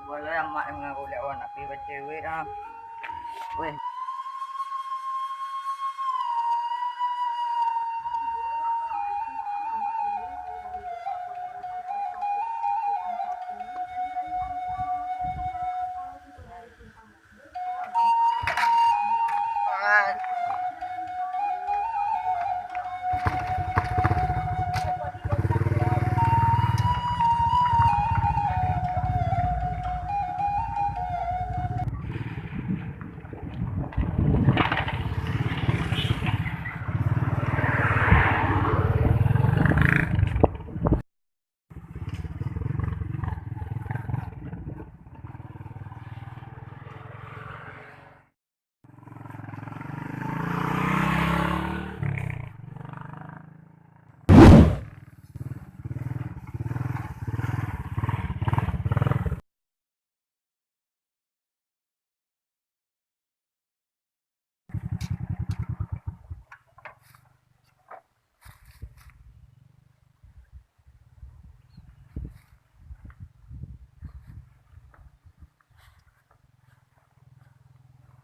Wala yang mak yang ngaku lek nak pergi baca cewek ah. Weh.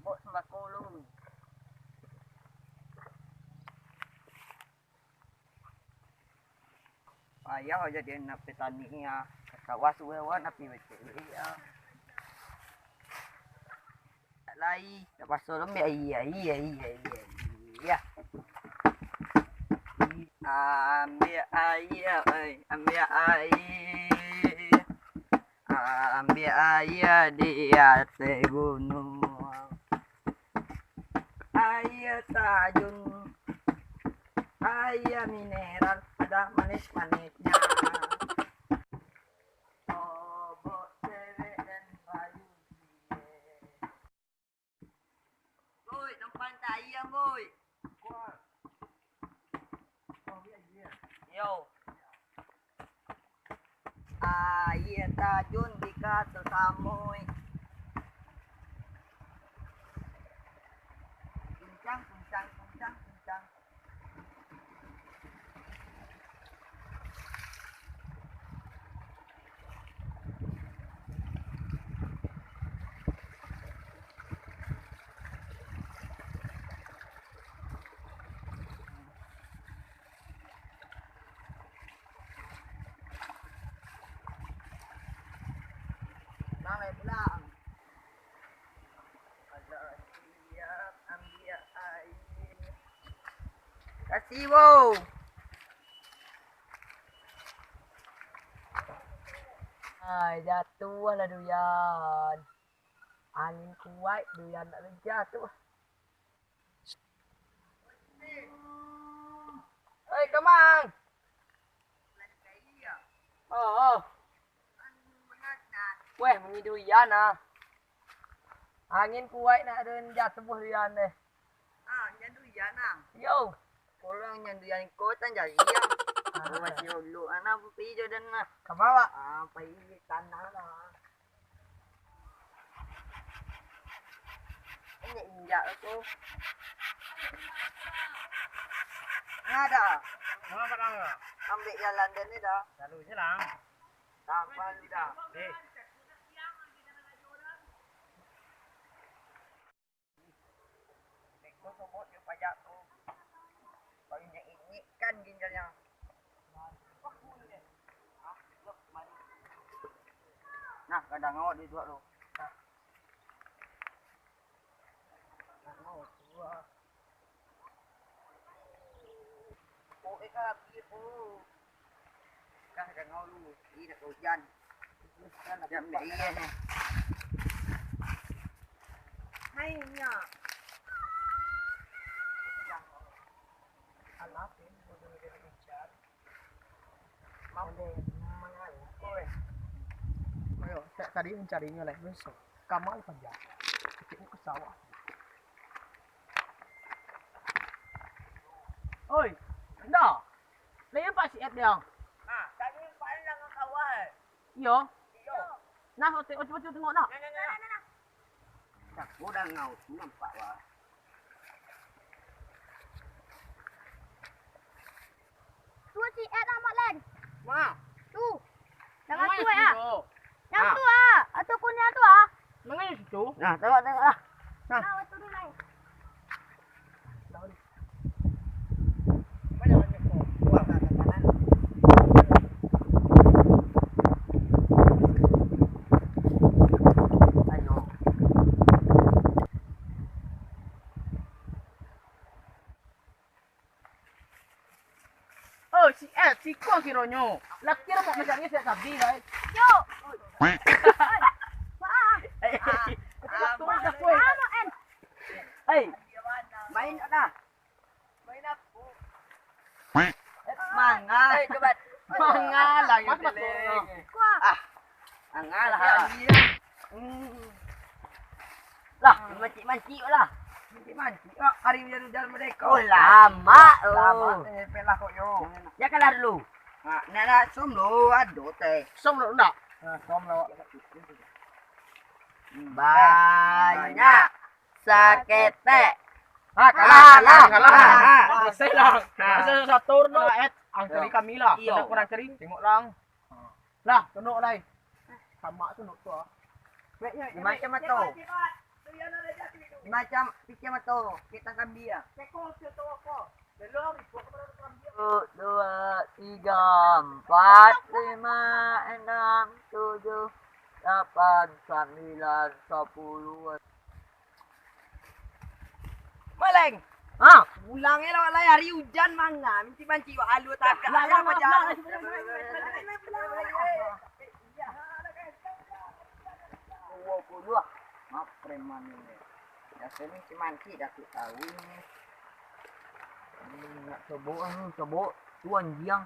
Bok sembako lu. Ayah aja dia nak petani ya. Kawas wewan nak pergi baca cewek ya. Lai, tak pasal lembek iya. Ambil air, ambil air. Ambil air di atas gunung. Air tajun, air mineral, ada manis-manisnya. Bobok cewek dan bayu dia. Boy, nampak tak ayam boy? Kuat. Yo. Air tajun di kata samui. Kuncang. Sampai pulang. Ada siap ambil air. Kasih wow. Hai, jatuh lah duyan. Angin kuat, duyan nak jatuh. Hei, Kemang. Oh. Weh, bunyi duyan ah. Angin kuat nak ada jatuh duyan deh. Ah, nyan duyan ah. Yo. Orang nyan duyan kota jadi ya. Masih dulu anak pergi Jordan lah. Ke bawah? Ah, pergi tanah lah. Ini injak aku. Ada. Apa dah? Ambil jalan dan ni dah. Lalu je lah. Sampai dah. Itu sobot dia pajak tu. Bagi yang ini kan ginjalnya. Nah, kadang awak dia buat tu. Oh, ikan biru. Dah ngau lu. Ini nak hujan. Jam ni ni. Hai nya. Alah, ini bodoh dia hujan. Mau deh mengaku. Ayo, saya tadi mencarinya lagi besok. Kamal panjang. Kita ke sawah. Oi, dah. Lain pak siap dia. Ah, tadi pak lang ang kawal. Yo. Nah, ojo tengok nak. Nah. Tak bodang ngau, nampak wah. Tu si Ed Ahmad Lan. Wah. Tu. Jangan tu ah. Yang tu ah. Ataupun yang tu. Nah, tengok lah. Ah, waktu dulu lain. Mana banyak kau? Buat kat kanan. Ayo. Oh, si Ed, si kau kironyo. Lah kira kat macam ni saya sabi lah. Yo. Maaf. Tunggu dah kau. Ano, En? Hei. Main tak dah? Main apa? Manga. Eh, coba. Manga lah yang Mas teleng. Kuah. Manga lah. Lah, Lah, mancik-mancik lah. manci. Oh, hari jalan merdeka. Oh, lama. Lama Oh. pelah kok yo. Ya kalah dulu. Ha, nak som lo ado teh. Som lo ndak? Ha, som lo. Banyak sakete. Ah, Kalah. Selesai lah. Selesai satu no. Ang ceri kami lah. Iyo. Kurang ceri. Tengok lang. Lah, tunuk lai. Sama tunuk tu ah. Macam tu. Macam fikir tu. Kita kan dia. 1, 2, 3, 4, 5, 6, 7, 8, 9, 10. Maleng. Ah, Ulangnya lah lai hari hujan manga. Minci wak alu tak. Lah macam. Wow, dua. Maaf preman ini. Ya sini cimanci dah tu tahu ini. Nak coba tuan jiang.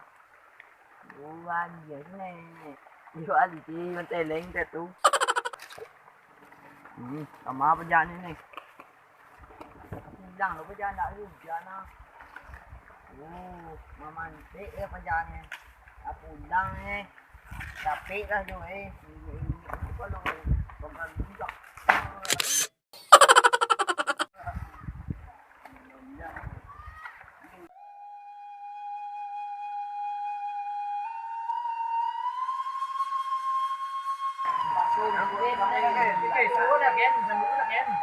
Tuan jiang ni. Yo ali ti menteleng te tu. Sama perjalanan ni. Jangan lupa jangan nak hujan ah. Oh, memantik ya perjalanan. Apa undang ni. Capek lah tu Kalau bukan juga.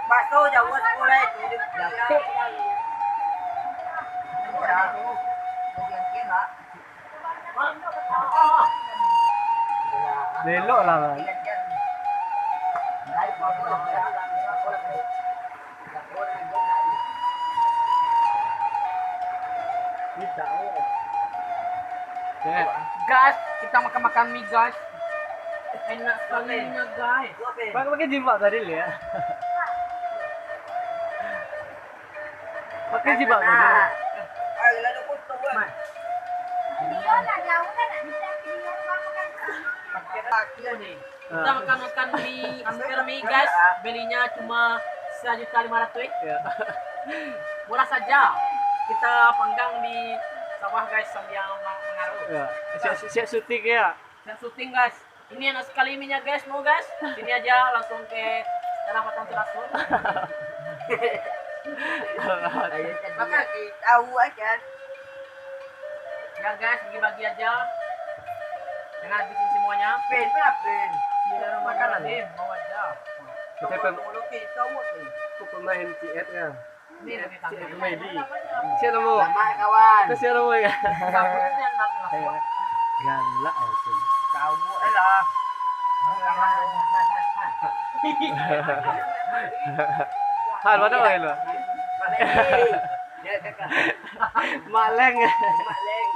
Bakso jauh boleh. Lelok lah. Guys, kita makan mie guys. Enak sekalinya guys. Pakai jimat tadi ya. Pakai jimat tadi. Video nak jauh kan nak bisa video makan. Kita makan mie guys, belinya cuma 1.500.000. Ya. Murah saja. Kita panggang di sawah guys sambil mengaruh. Ya. Siap syuting ya. Dan syuting guys. Ini enak sekali mie-nya guys, mau guys. Sini aja langsung ke tanah potong terasur. Maka tahu aja. Ya guys, bagi-bagi aja. Jangan habisin semuanya. Pen pen. Biar makanan deh, mau aja. Kita pemain CS ya. Ini lebih CS tanggung. komedi. Siapa nama? Sama kawan. Itu siapa nama ya? Kabutnya nak langsung. Galak itu. Kamu lah. Hal mana orang lu? Maleng. Maleng.